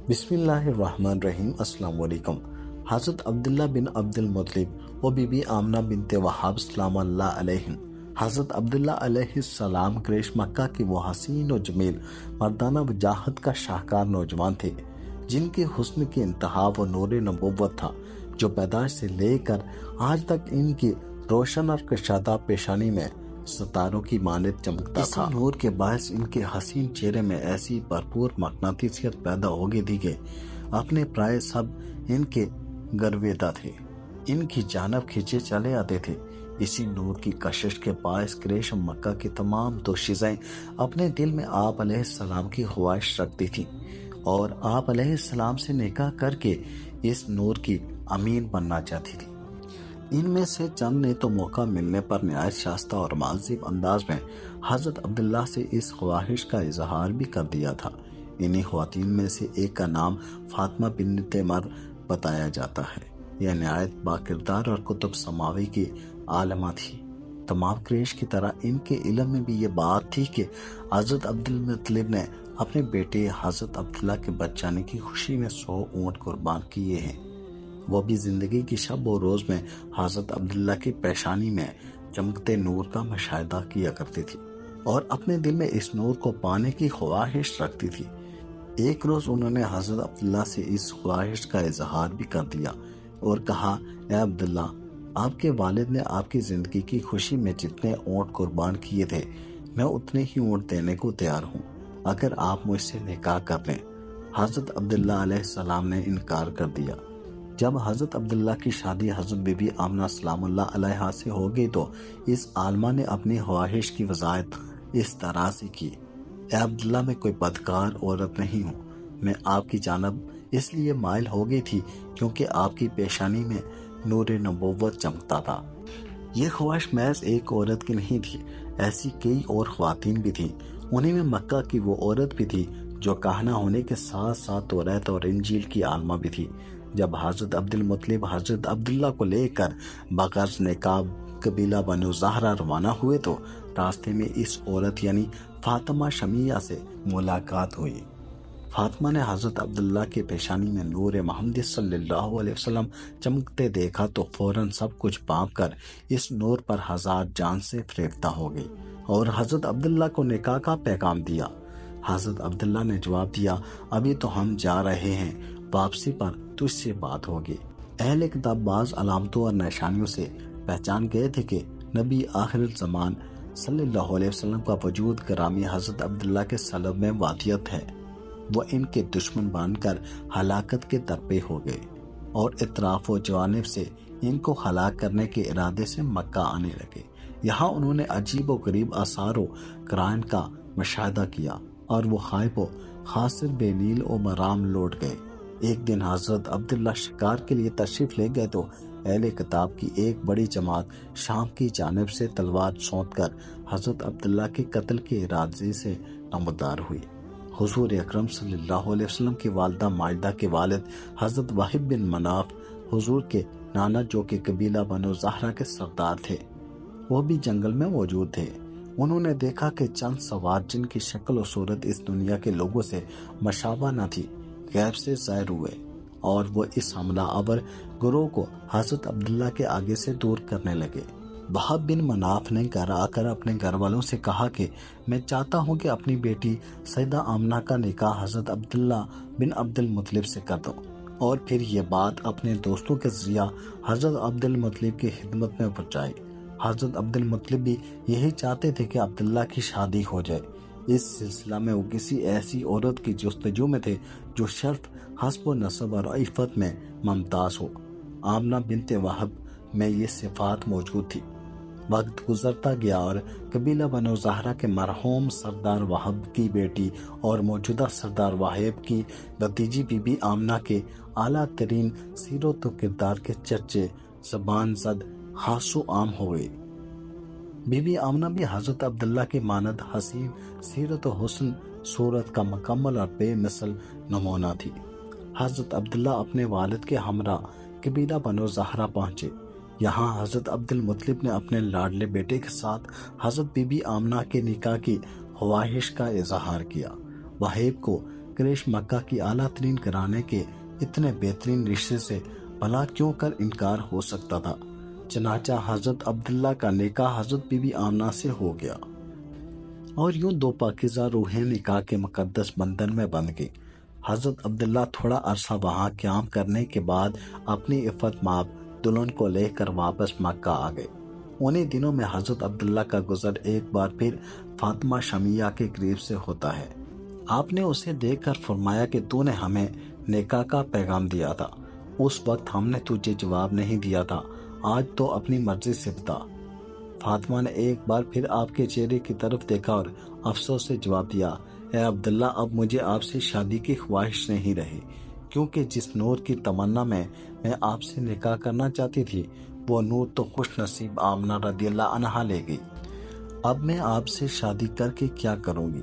بسم اللہ الرحمن الرحیم۔ السلام علیکم۔ حضرت عبداللہ بن عبد المطلب و بی بی آمنہ بنت وہاب سلام اللہ علیہم۔ حضرت عبداللہ علیہ السلام قریش مکہ کی وہ حسین و جمیل مردانہ وجاہت کا شاہکار نوجوان تھے جن کے حسن کی انتہا و نور نبوت تھا، جو پیدائش سے لے کر آج تک ان کی روشن اور کشادہ پیشانی میں ستاروں کی مانند چمکتا تھا۔ اسی نور کے باعث ان کے حسین چہرے میں ایسی بھرپور مقناطیسیت پیدا ہو گئی تھی کہ اپنے پرائے سب ان کے گرویدہ تھے، ان کی جانب کھینچے چلے آتے تھے۔ اسی نور کی کشش کے باعث قریش مکہ کی تمام دوشیزیں اپنے دل میں آپ علیہ السلام کی خواہش رکھتی تھیں اور آپ علیہ السلام سے نکاح کر کے اس نور کی امین بننا چاہتی تھی۔ ان میں سے چند نے تو موقع ملنے پر نہایت شائستہ اور معذب انداز میں حضرت عبداللہ سے اس خواہش کا اظہار بھی کر دیا تھا۔ انہی خواتین میں سے ایک کا نام فاطمہ بنت عمر بتایا جاتا ہے۔ یہ نہایت باکردار اور کتب سماوی کی عالمہ تھی۔ تمام قریش کی طرح ان کے علم میں بھی یہ بات تھی کہ حضرت عبد المطلب نے اپنے بیٹے حضرت عبداللہ کے بچانے کی خوشی میں 100 اونٹ قربان کیے ہیں۔ وہ بھی زندگی کی شب و روز میں حضرت عبداللہ کی پیشانی میں چمکتے نور کا مشاہدہ کیا کرتی تھی اور اپنے دل میں اس نور کو پانے کی خواہش رکھتی تھی۔ ایک روز انہوں نے حضرت عبداللہ سے اس خواہش کا اظہار بھی کر دیا اور کہا، اے عبداللہ، آپ کے والد نے آپ کی زندگی کی خوشی میں جتنے اونٹ قربان کیے تھے، میں اتنے ہی اونٹ دینے کو تیار ہوں اگر آپ مجھ سے نکاح کر لیں۔ حضرت عبداللہ علیہ السلام نے انکار کر دیا۔ جب حضرت عبداللہ کی شادی حضرت بی بی آمنہ سلام اللہ علیہا سے ہو گئی تو اس عالمہ نے اپنی خواہش کی وضاحت اس طرح سے کی، اے عبداللہ، میں کوئی بدکار عورت نہیں ہوں، میں آپ کی جانب اس لیے مائل ہو گئی تھی کیونکہ آپ کی پیشانی میں نور نبوت چمکتا تھا۔ یہ خواہش محض ایک عورت کی نہیں تھی، ایسی کئی اور خواتین بھی تھیں۔ انہیں میں مکہ کی وہ عورت بھی تھی جو کہنا ہونے کے ساتھ ساتھ توریت اور انجیل کی عالمہ بھی تھی۔ جب حضرت عبد المطلب حضرت عبداللہ کو لے کر بغرض نکاح قبیلہ بنو زہرہ روانہ ہوئے تو راستے میں اس عورت یعنی فاطمہ شمیہ سے ملاقات ہوئی۔ فاطمہ نے حضرت عبداللہ کے پیشانی میں نور محمد صلی اللہ علیہ وسلم چمکتے دیکھا تو فوراً سب کچھ پاپ کر اس نور پر ہزار جان سے فریفتہ ہو گئی اور حضرت عبداللہ کو نکاح کا پیغام دیا۔ حضرت عبداللہ نے جواب دیا، ابھی تو ہم جا رہے ہیں، واپسی پر تجھ سے بات ہوگی۔ اہل کتاب بعض علامتوں اور نشانیوں سے پہچان گئے تھے کہ نبی آخر الزمان صلی اللہ علیہ وسلم کا وجود گرامی حضرت عبداللہ کے صلب میں وادیت ہے۔ وہ ان کے دشمن بن کر ہلاکت کے درپے ہو گئے اور اطراف و جوانب سے ان کو ہلاک کرنے کے ارادے سے مکہ آنے لگے۔ یہاں انہوں نے عجیب و غریب آثار و قرائن کا مشاہدہ کیا اور وہ خائب و خاسر بے نیل و مرام لوٹ گئے۔ ایک دن حضرت عبداللہ شکار کے لیے تشریف لے گئے تو اہل کتاب کی ایک بڑی جماعت شام کی جانب سے تلوار سونت کر حضرت عبداللہ کے قتل کے ارادے سے نمودار ہوئی۔ حضور اکرم صلی اللہ علیہ وسلم کی والدہ ماجدہ کے والد حضرت وہب بن مناف حضور کے نانا جو کہ قبیلہ بنو زہرہ کے سردار تھے، وہ بھی جنگل میں موجود تھے۔ انہوں نے دیکھا کہ چند سوار جن کی شکل و صورت اس دنیا کے لوگوں سے مشابہ نہ تھی، غیب سے ظاہر ہوئے اور وہ اس حملہ آور گروہ کو حضرت عبداللہ کے آگے سے دور کرنے لگے۔ وہب بن مناف نے گھر آ کر اپنے گھر والوں سے کہا کہ میں چاہتا ہوں کہ اپنی بیٹی سیدہ آمنہ کا نکاح حضرت عبداللہ بن عبد المطلب سے کر دو، اور پھر یہ بات اپنے دوستوں کے ذریعہ حضرت عبد المطلب کی خدمت میں پہنچائی۔ حضرت عبد المطلب بھی یہی چاہتے تھے کہ عبداللہ کی شادی ہو جائے۔ اس سلسلہ میں وہ کسی ایسی عورت کی جستجو میں تھے جو شرف، حسب و نسب اور عفت میں ممتاز ہو۔ آمنہ بنت وہب میں یہ صفات موجود تھی۔ وقت گزرتا گیا اور قبیلہ بنو زہرہ کے مرحوم سردار وہب کی بیٹی اور موجودہ سردار وہب کی بھتیجی بی بی آمنہ کے اعلیٰ ترین سیرت و کردار کے چرچے زبان زد خاص و عام ہوئے۔ بی بی آمنہ بھی حضرت عبداللہ کی مانند حسین سیرت و حسن صورت کا مکمل اور بے مثل نمونہ تھی۔ حضرت عبداللہ اپنے والد کے ہمراہ قبیلہ بنو زہرہ پہنچے۔ یہاں حضرت عبد المطلب نے اپنے لاڈلے بیٹے کے ساتھ حضرت بی بی آمنہ کے نکاح کی خواہش کا اظہار کیا۔ وہیب کو قریش مکہ کی اعلیٰ ترین گھرانے کے اتنے بہترین رشتے سے بھلا کیوں کر انکار ہو سکتا تھا۔ چنانچہ حضرت عبداللہ کا نکاح حضرت بی بی آمنہ سے ہو گیا اور یوں دو پاکیزہ روحیں نکاح کے مقدس بندھن میں بندھ گئی۔ حضرت عبداللہ تھوڑا عرصہ وہاں قیام کرنے کے بعد اپنی عفت مآب دلہن کو لے کر واپس مکہ آ گئے۔ انہی دنوں میں حضرت عبداللہ کا گزر ایک بار پھر فاطمہ شمیہ کے قریب سے ہوتا ہے۔ آپ نے اسے دیکھ کر فرمایا کہ تو نے ہمیں نکاح کا پیغام دیا تھا، اس وقت ہم نے تجھے جواب نہیں دیا تھا، آج تو اپنی مرضی سے بتا۔ فاطمہ نے ایک بار پھر آپ کے چہرے کی طرف دیکھا اور افسوس سے جواب دیا، اے عبداللہ، اب مجھے آپ سے شادی کی خواہش نہیں رہی، کیونکہ جس نور کی تمنا میں آپ سے نکاح کرنا چاہتی تھی وہ نور تو خوش نصیب آمنہ رضی اللہ عنہا لے گئی۔ اب میں آپ سے شادی کر کے کیا کروں گی؟